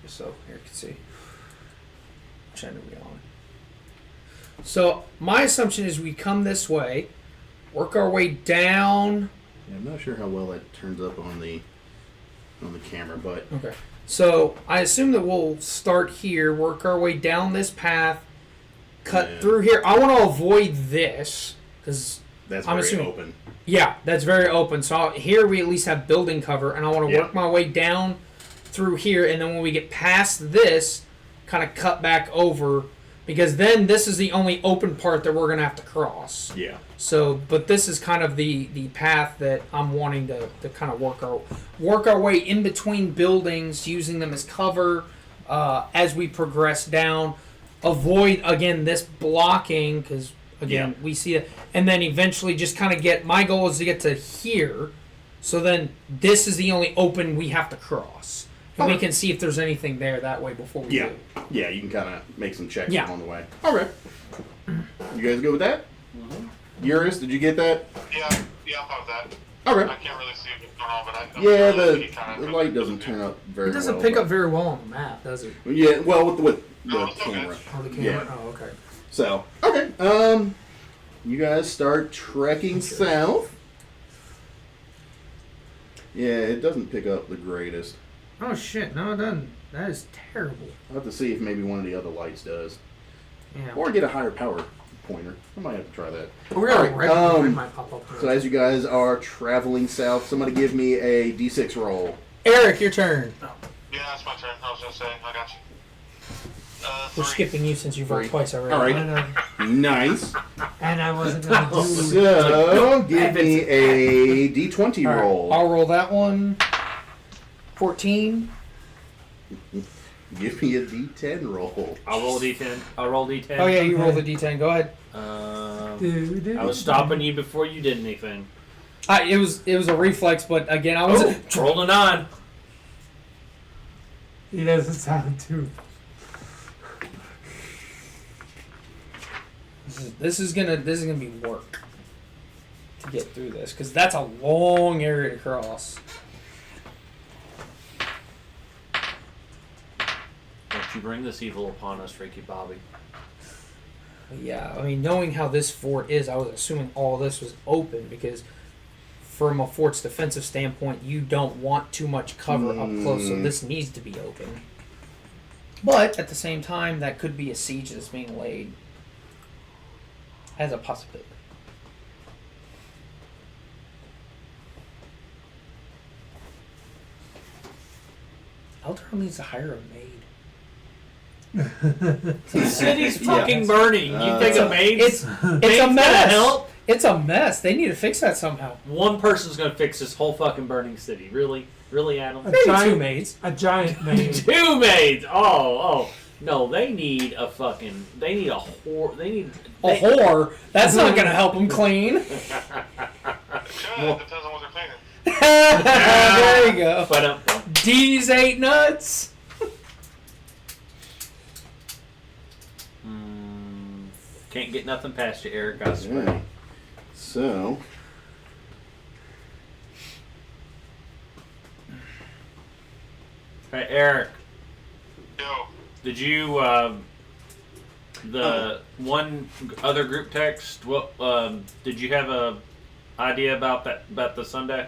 So here you can see. Which end are we on? So my assumption is we come this way, work our way down. I'm not sure how well that turns up on the. on the camera, but Okay. So I assume that we'll start here, work our way down this path, cut Yeah. through here. I want to avoid this because that's I'm very assuming- open. yeah, that's very open. So here we at least have building cover, and I want to Yeah. work my way down through here, and then when we get past this, kind of cut back over, because then this is the only open part that we're gonna have to cross. Yeah. So, but this is kind of the path that I'm wanting to kind of work our way in between buildings, using them as cover as we progress down. Avoid again this blocking because again we see it, and then eventually just kind of get. My goal is to get to here, so then this is the only open we have to cross, and we can see if there's anything there that way before we Yeah. do. Yeah, you can kind of make some checks Yeah. along the way. Okay. You guys good with that? Mm-hmm. Eurus, did you get that? Yeah, I'm fine with that. Okay. I can't really see what's going on, but I. Yeah, really the light doesn't turn up very It doesn't well. pick but- up very well on the map, does it? Yeah, well, with the No, it's okay. camera. Oh, the camera. Yeah. Oh, okay. So, okay. You guys start trekking south. Yeah, it doesn't pick up the greatest. Oh shit! No, it doesn't. That is terrible. I'll have to see if maybe one of the other lights does. Yeah. Or get a higher power pointer. I might have to try that. We're gonna Alright, red might pop up. So as you guys are traveling south, somebody give me a d6 roll. Eric, your turn. Yeah, that's my turn. I was gonna say, I got you. We're 3. skipping you since you've rolled 3. twice already. All right. And, Nice. I wasn't gonna do. So give me a d20 All right, roll. I'll roll that one. 14. Give me a d10 roll. I'll roll D10. I'll roll D10. Oh yeah, you Okay. roll the d10. Go ahead. I was stopping you before you did anything. It was a reflex, but again, I was. Rolled a 9. He doesn't sound too. This is gonna be work to get through this because that's a long area to cross. Don't you bring this evil upon us, Ricky Bobby. Yeah, I mean, knowing how this fort is, I was assuming all this was open because, from a fort's defensive standpoint, you don't want too much cover up close, so this needs to be open. But at the same time, that could be a siege that's being laid as a possibility. Eldar needs to hire a maid. The city's fucking burning. You think a maid's It's a gonna mess. help? It's a mess. They need to fix that somehow. One person's gonna fix this whole fucking burning city. Really? Really, Adam? A Maybe two giant, maids. a giant maid. 2 maids! Oh. No, they need a fucking... They need a whore... They need... A whore. That's not going to help them clean. It should. Depends on what they're painting. There you go. But, D's ate nuts. can't get nothing past you, Eric. I swear. Alright. So, Hey, Eric, Yo, did you, the one other group text, what, did you have a idea about the Sunday?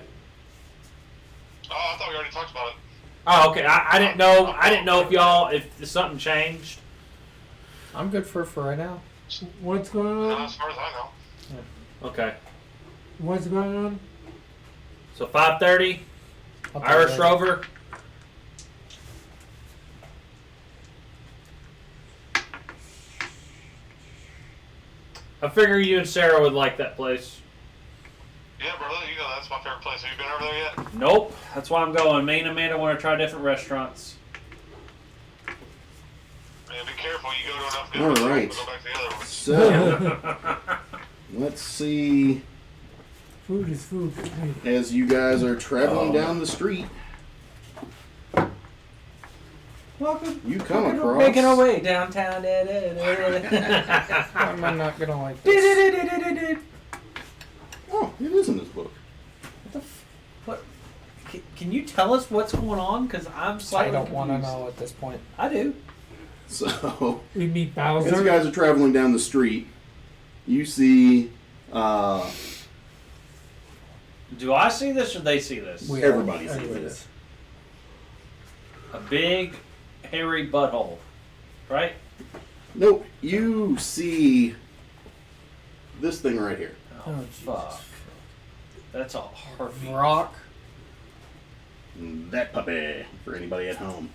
I thought we already talked about it. Oh, okay. I didn't know. I didn't know if something changed. I'm good for right now. What's going Not on? as far as I know. Okay. What's going on? So 5:30, I'll tell Irish you later. Rover. I figure you and Sarah would like that place. Yeah, brother, you know that's my favorite place. Have you been over there yet? Nope. That's why I'm going. Me and Amanda want to try different restaurants. Man, be careful. You go to enough good All ones, right. we'll go back to the other ones. so let's see. Food is food. Hey, As you guys are traveling down the street, you come across. Making our way downtown. Why am I not going to like this? Oh, it is in this book. What? Can you tell us what's going on? Because I'm I slightly don't want to confused. know at this point. I do. So, we meet as you Bowser. guys are traveling down the street, you see Do I see this or they see this? We Everybody all- sees everybody this. A big, hairy butthole, right? Nope. You see this thing right here. Oh, fuck. That's a heartbeat. Rock. That puppy, for anybody at home.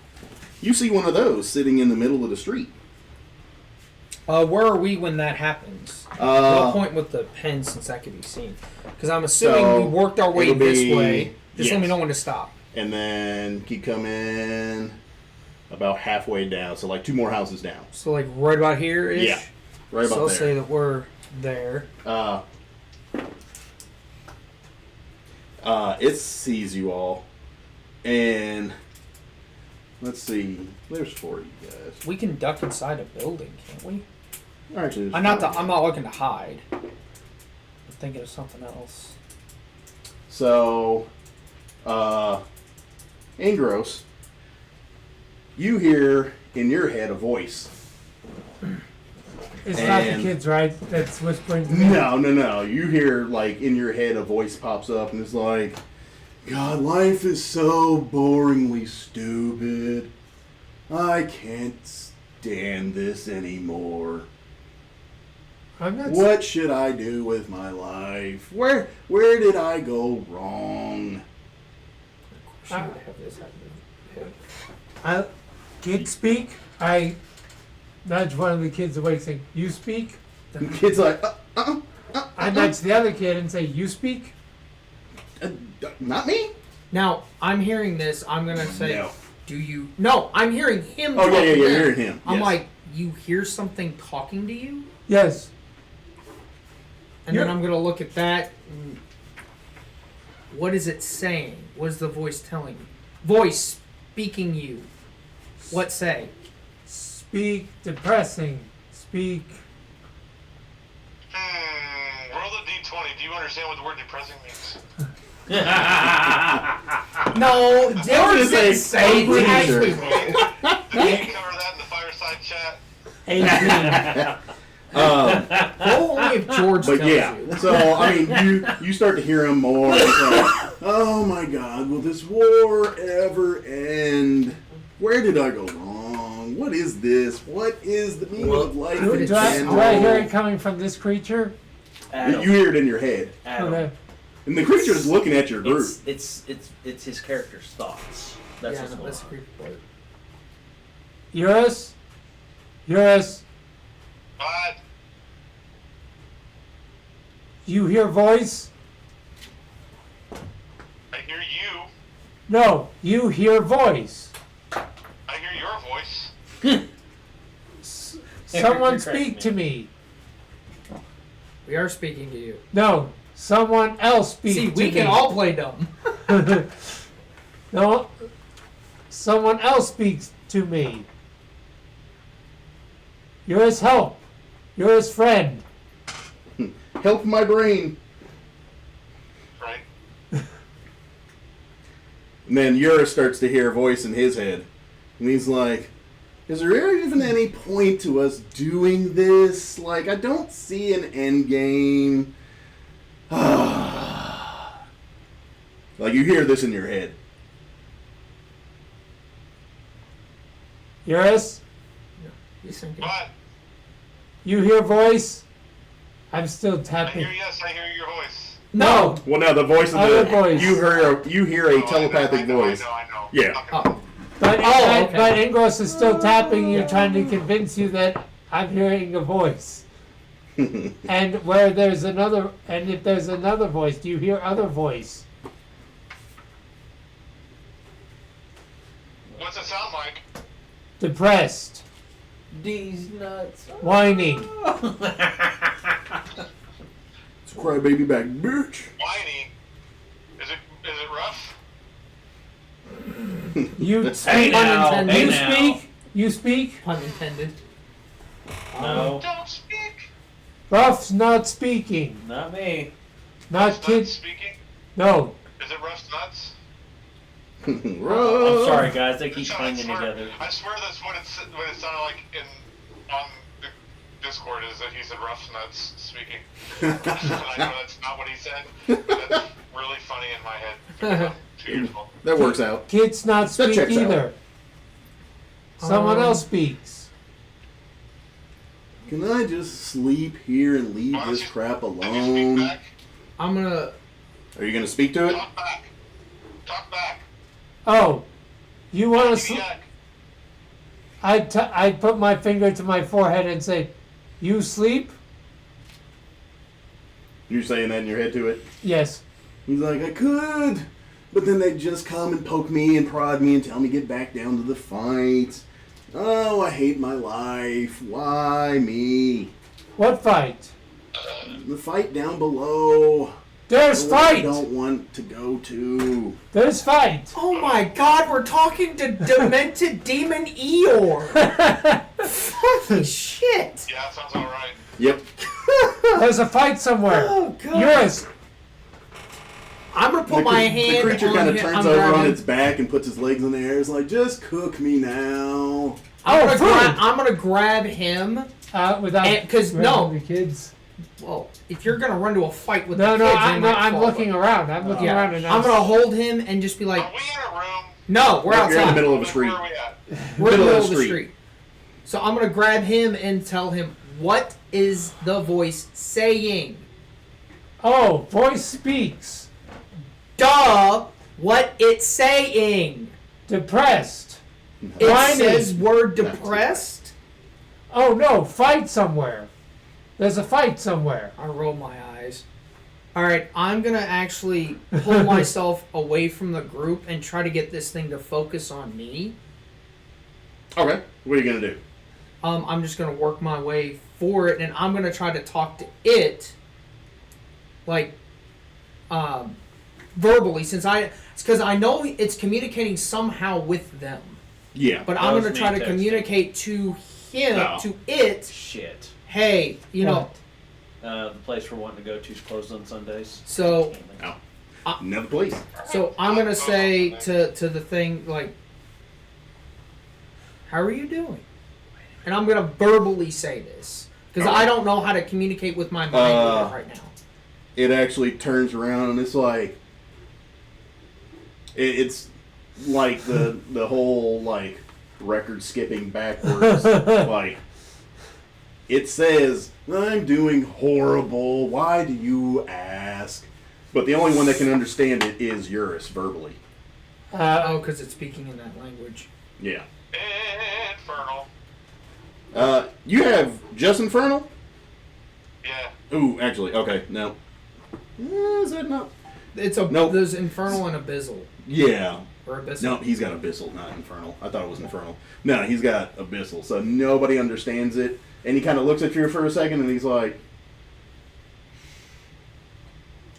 You see one of those sitting in the middle of the street. Where are we when that happens? No point with the pen since that could be seen. Because I'm assuming So, we worked our way it'll this be- way. Just let yes. me know when to stop. And then keep coming about halfway down. So like 2 more houses down. So like right about here ish. Yeah. Right So about I'll there. say that we're there. It sees you all. And let's see. There's 4 of you guys. We can duck inside a building, can't we? Actually, I'm not looking to hide. I'm thinking of something else. So, Angros, you hear in your head a voice. It's not the And- kids, right? That's whispering to me. No. You hear, like, in your head a voice pops up and it's like, God, life is so boringly stupid. I can't stand this anymore. I'm not. What should I do with my life? Where did I go wrong? She would have this happen. Kids speak. I nudge one of the kids awake, saying, "You speak." The kid's like, I nudge the other kid and say, "You speak." Not me? Now I'm hearing this. I'm gonna say, No. "Do you?" No, I'm hearing him. Oh, yeah, talking. you're hearing him. I'm yes. like, you hear something talking to you, Yes. and then Yeah. I'm gonna look at that. And what is it saying? What is the voice telling you? Voice speaking you. What say? Speak depressing. Speak. Roll a d20. Do you understand what the word depressing means? No, gonna Dylan say didn't say pretty it. sure. Can you cover that in the fireside chat? 18. Well, only if George But tells yeah, you. so I mean, you start to hear him more. It's like, oh my God, will this war ever end? Where did I go wrong? What is this? What is the meaning of life in Do I general? hear it coming from this creature? Adam. You hear it in your head, Adam. Okay. and the creature is looking at your group. It's his character's thoughts. That's Yeah, what's no, going that's on. a creepy part. Eurus? Eurus? But You hear voice? I hear you. No, you hear voice. I hear your voice. Someone You're correct, speak to me. We are speaking to you. No, someone else speak See, to we me. can all play dumb. No, someone else speaks to me. You're his help. You're his friend. Help my brain. Right? And then Eurus starts to hear a voice in his head, and he's like, is there even any point to us doing this? Like, I don't see an end game. Like, you hear this in your head. Eurus, He's thinking. But you hear voice? I'm still I tapping. hear yes. I hear your voice. No! Well, now the voice of Other the voice. you hear a telepathic voice. I know. Yeah. Okay. But, Oh, okay. but Ingros is still tapping you, trying to convince you that I'm hearing a voice. And where there's another, and if there's another voice, do you hear other voice? What's it sound like? Depressed, These nuts. whining. It's crybaby back, bitch. Whiny. Is it rough? You Hey speak. now, hey You now. speak. You speak. Pun intended. No, Don't speak. Ruff's not speaking. not me. Not Nuts kids. speaking. No. Is it Ruff's nuts? I'm sorry, guys. They keep clanging together. I swear that's what it sounded like on the Discord, is that he said Ruff's nuts speaking. And I know that's not what he said, but that's really funny in my head. 2 years old. That works out. Kids not That speak checks out. either. Someone else speaks. Can I just sleep here and leave this crap Can you speak alone? back? I'm gonna. Are you gonna speak to it? Talk back. Talk back. Oh, you want to sleep? Yak. I'd put my finger to my forehead and say, "You sleep?" You're saying that in your head to it? Yes. He's like, I could, but then they'd just come and poke me and prod me and tell me get back down to the fight. Oh, I hate my life. Why me? What fight? The fight down below. There's The one I fight. don't want to go to. There's fight. Oh my God! We're talking to demented demon Eeyore. Fucking shit! Yeah, that sounds alright. Yep. There's a fight somewhere. Oh God! Yours. I'm gonna put my The hand creature on kind of him. turns I'm over on grabbing- its back and puts his legs in the air. It's like, just cook me now. Oh, food. I'm gonna grab him. Without 'cause no. the kids. Well, if you're gonna run to a fight with No, the no, kids, I'm fall. looking around. I'm looking around and I'm gonna hold him and just be like, Are we in a room? no, we're You're outside. in the middle of a street. Where are we at? We're in the middle middle of of the the street. street. So I'm gonna grab him and tell him, what is the voice saying? Oh, voice speaks. Duh! What it's saying? Depressed. It Whining. says we're depressed? Oh no, fight somewhere. There's a fight somewhere. I roll my eyes. Alright, I'm gonna actually pull myself away from the group and try to get this thing to focus on me. Okay. What are you going to do? I'm just gonna work my way for it, and I'm gonna try to talk to it, like, verbally, it's because I know it's communicating somehow with them, Yeah. but That I'm was gonna me try to texting. communicate to him, Oh. to it, Shit. hey, you know, The place we're wanting to go to is closed on Sundays. so Another place. I'm gonna say to the thing, like, how are you doing? And I'm gonna verbally say this because I don't know how to communicate with my mind with it right now. It actually turns around and it's like it's like the whole like record skipping backwards. Like it says, I'm doing horrible, why do you ask? But the only one that can understand it is Eurus verbally. Oh, because it's speaking in that language. Yeah. Infernal. You have just Infernal? Yeah. Ooh, actually, okay, no. Is that not? It's a Nope. There's infernal and abyssal, Yeah. or abyssal. No, he's got Abyssal, not Infernal. I thought it was Infernal. No, he's got Abyssal, so nobody understands it. And he kind of looks at you for a second, and he's like,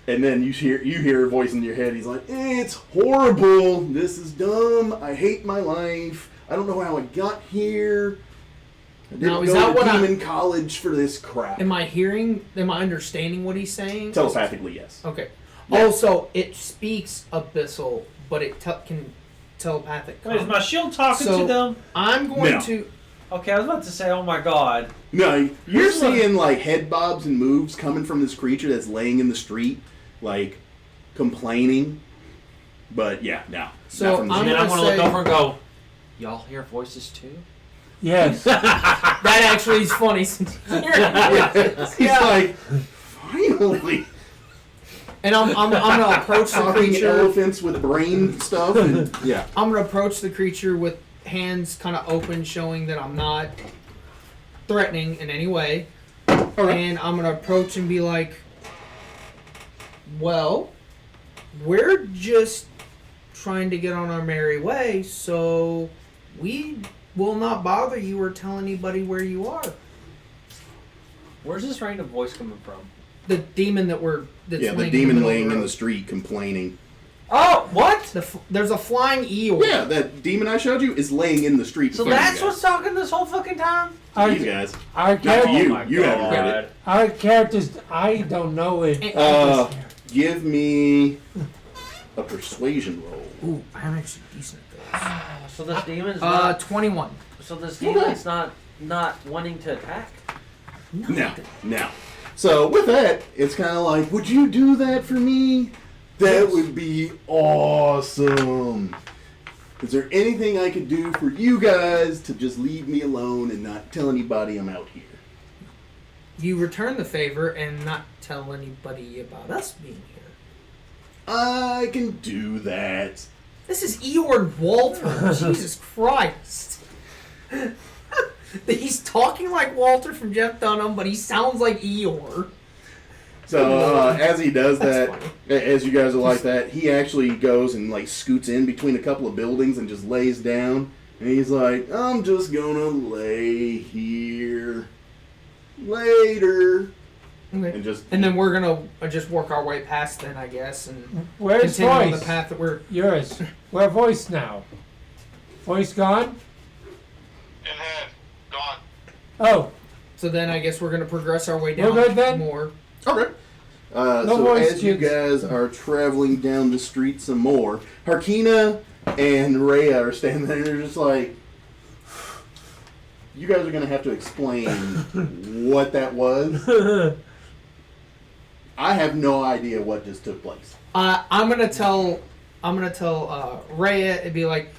and then you hear a voice in your head. He's like, it's horrible. This is dumb. I hate my life. I don't know how I got here. I didn't Now, is go that to what demon college for this crap. Am I understanding what he's saying? Telepathically, yes. Okay. Yeah. Also, it speaks abyssal, but it can telepathic. Wait, is my shield talking So- to them? I'm going No. to. Okay, I was about to say, oh my god. No, you're This one- seeing like head bobs and moves coming from this creature that's laying in the street, like complaining. But yeah, no. So not from the I'm And then street. I'm gonna gonna look say- over and go, y'all hear voices too? Yes. That actually is funny. Since He's like, finally, And I'm gonna approach the talking creature. elephants with brain stuff, and yeah. I'm gonna approach the creature with hands kind of open, showing that I'm not threatening in any way. And I'm gonna approach and be like, "Well, we're just trying to get on our merry way, so we will not bother you or tell anybody where you are." Where's this random voice coming from? The demon that's Yeah, the laying demon middle of laying in road. the street complaining. Oh, what? There's a flying Eeyore. Yeah, that demon I showed you is laying in the street. So in front of that's you what's guys. talking this whole fucking time? Our, You guys. our, Not char- you. Oh my You haven't read God. it. our characters, I don't know it. Give me a persuasion roll. Ooh, I'm actually decent at those. So this demon's not. 21. So this demon's not wanting to attack. No. So with that, it's kind of like, would you do that for me? That would be awesome. Is there anything I could do for you guys to just leave me alone and not tell anybody I'm out here? You return the favor and not tell anybody about us being here. I can do that. This is Eeyore and Walter. Jesus Christ. He's talking like Walter from Jeff Dunham, but he sounds like Eeyore. So as he does That's that, funny. as you guys are like that, he actually goes and like scoots in between a couple of buildings and just lays down. And he's like, I'm just gonna lay here. Later. Okay. And then we're gonna just work our way past then, I guess, and Where's continue on voice? the path that we're. Yours. Where voice now? Voice gone? In head, gone. Oh, So then I guess we're gonna progress our way down We're good then? more. Okay. No So voice, as you kids. guys are traveling down the street some more, Harkina and Rhea are standing there and they're just like, you guys are going to have to explain what that was. I have no idea what just took place. I'm gonna tell Rhea, it'd be like,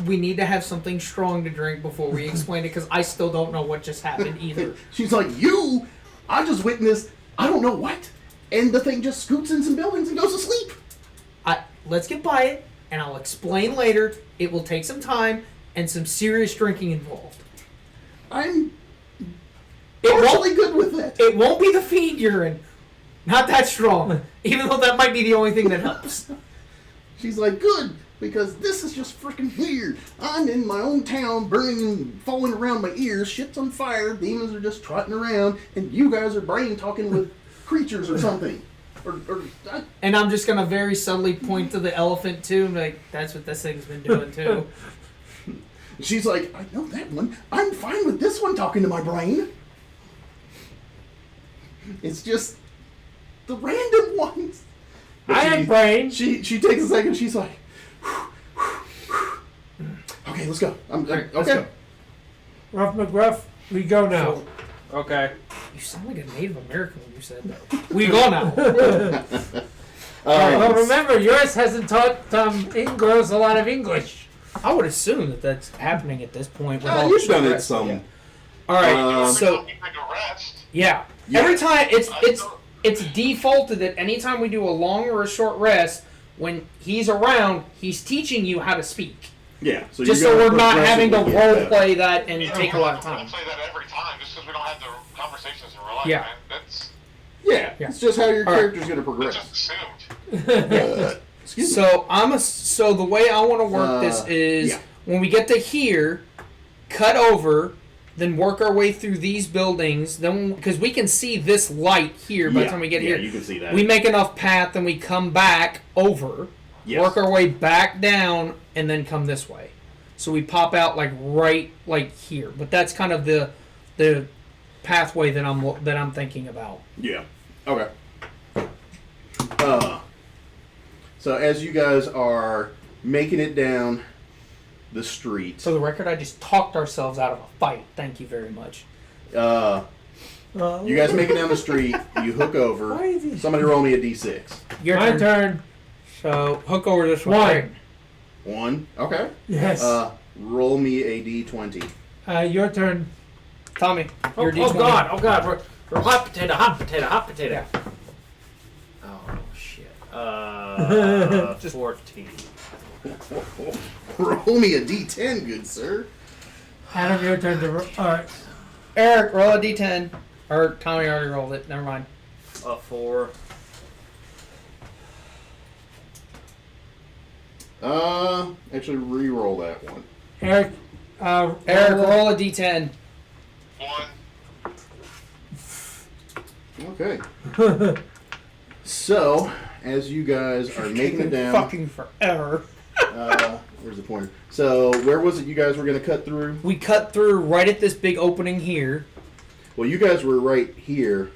we need to have something strong to drink before we explain it, because I still don't know what just happened either. She's like, I just witnessed, I don't know what, and the thing just scoots in some buildings and goes to sleep. Let's get by it, and I'll explain later. It will take some time and some serious drinking involved. I'm It really good with that. It won't be the feed urine. Not that strong. Even though that might be the only thing that helps. She's like, good, because this is just freaking weird. I'm in my own town, burning and falling around my ears, shit's on fire, demons are just trotting around, and you guys are brain talking with creatures or something. And I'm just gonna very subtly point to the elephant too, and be like, that's what this thing's been doing too. She's like, I know that one. I'm fine with this one talking to my brain. It's just the random ones. But I have brain. She takes a second. She's like, okay, let's go. Alright, okay. let's go. Rough McGruff, we go now. Okay. You sound like a Native American when you said that. We go now. Well, remember, yours hasn't taught girls a lot of English. I would assume that that's happening at this point. With all You've the done it rest. some. Yeah. All right, Every so time we take a rest, yeah. Yeah. Every time it's defaulted that anytime we do a long or a short rest, when he's around, he's teaching you how to speak. Yeah. So Just you so gotta we're not having to progressively get role better. play that and yeah, take a we lot of don't time. play that every time just because we don't have the conversations in real life. Yeah. Man. That's Yeah, Yeah. it's just how your All right. character's going to progress. just assumed. Excuse me. So the way I want to work this is yeah. when we get to here, cut over, then work our way through these buildings. Then because we can see this light here by the time we get here, you can see that. we make enough path, then we come back over, Yes. work our way back down, and then come this way. So we pop out right here. But that's kind of the pathway that I'm thinking about. Yeah. Okay. So as you guys are making it down the street, For the record, I just talked ourselves out of a fight. Thank you very much. you guys make it down the street, you hook over. Why is he- Somebody roll me a d6. Your My turn. turn. So hook over this way. One. 1. Okay. Yes. Roll me a d20. Your turn. Tommy, Oh, your D20. God. Hot potato. Yeah. Oh, shit. 14. Roll me a d10, good sir. Adam, your turn to. Alright. Eric, roll a D10. Or Tommy already rolled it. Never mind. A 4. Actually, re-roll that one. Eric. Eric, roll a D10. 1. Okay. So, as you guys are making it down, Fucking forever. where's the pointer? So, where was it you guys were going to cut through? We cut through right at this big opening here. Well, you guys were right here.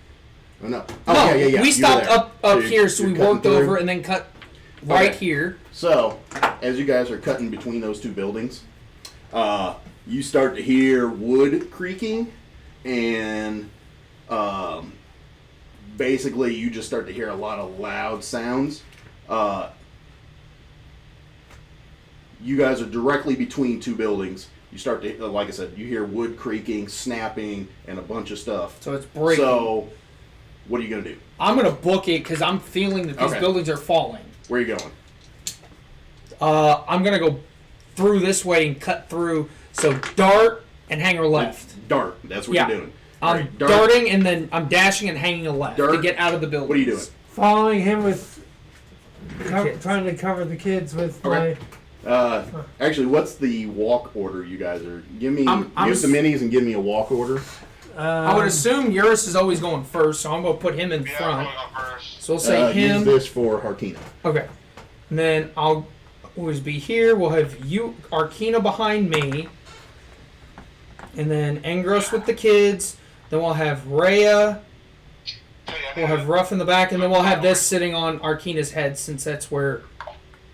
Oh, no. Oh, No, yeah. we You were stopped there. up here, so you're we cutting worked through. over and then cut right Okay. here. So, as you guys are cutting between those two buildings, you start to hear wood creaking, and basically you just start to hear a lot of loud sounds. you guys are directly between two buildings. You start to, like I said, you hear wood creaking, snapping, and a bunch of stuff. So it's breaking. So, what are you going to do? I'm going to book it because I'm feeling that these Okay. buildings are falling. Where are you going? I'm going to go through this way and cut through. So dart and hanger left. Dart. That's what Yeah. you're doing. I'm Alright, dart. darting and then I'm dashing and hanging a left to Dart. get out of the building. What are you doing? Following him with kids. trying to cover the kids with Okay. my. Actually, what's the walk order you guys are? Give me I'm use the minis and give me a walk order. I would assume Eurus is always going first, so I'm going to put him in Yeah, I'm front. going up first. So we'll say Use him. this for Harkina. Okay. And then I'll always be here. We'll have you, Arkina, behind me. And then Engros with the kids. Then we'll have Rhea. We'll have Ruff in the back. And then we'll have this sitting on Arkina's head since that's where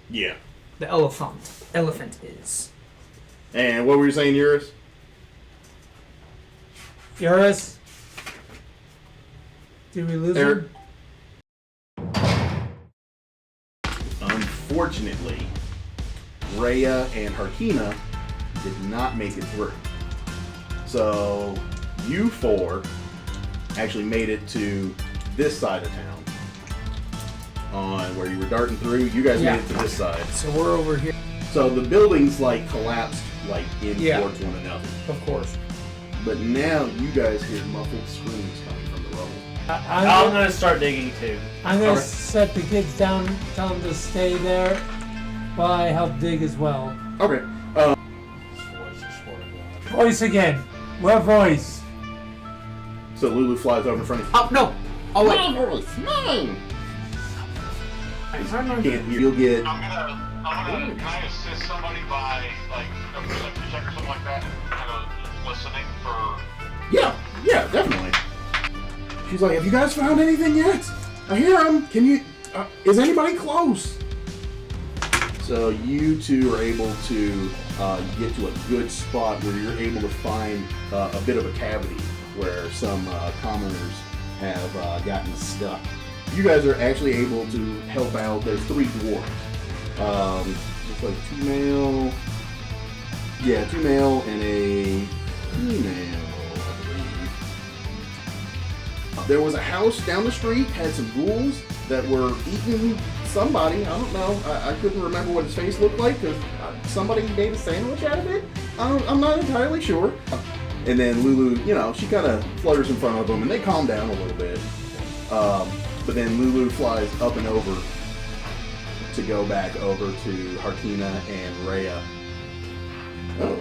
Yeah. the elephant is. And what were you saying, Eurus? Eurus? Did we lose Eric? him? Unfortunately, Rhea and Harkina did not make it through. So, you four actually made it to this side of town. On where you were darting through, you guys Yeah. made it to this side. So we're over here. So the buildings like collapsed like in Yeah. towards one another. Of course. But now you guys hear muffled screams coming from the rubble. I'm I'm gonna, gonna start digging too. I'm gonna Okay. set the kids down, tell them to stay there while I help dig as well. Okay. Voice again. What voice? So Lulu flies over in front of you. Oh, no. Oh, wait. My voice, mine. Can't hear. You'll get. Can I assist somebody by, like, a perception check or something like that? Kind of listening for... Yeah, definitely. She's like, have you guys found anything yet? I hear them. Can you? Is anybody close? So you two are able to get to a good spot where you're able to find a bit of a cavity where some commoners have gotten stuck. You guys are actually able to help out. There's 3 dwarves. Looks like 2 male. Yeah, 2 male and a female, I believe. There was a house down the street, had some ghouls that were eating somebody. I don't know. I couldn't remember what his face looked like because somebody made a sandwich out of it. I'm not entirely sure. And then Lulu, she kind of flutters in front of them, and they calm down a little bit. But then Lulu flies up and over to go back over to Harkina and Rhea. Oh,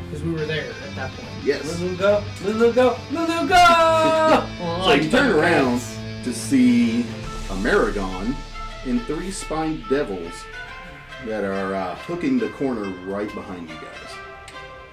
Because we were there at that point. yes. Lulu go, Lulu go, Lulu go! So you turn around to see a Maragon and 3 spined devils that are hooking the corner right behind you guys.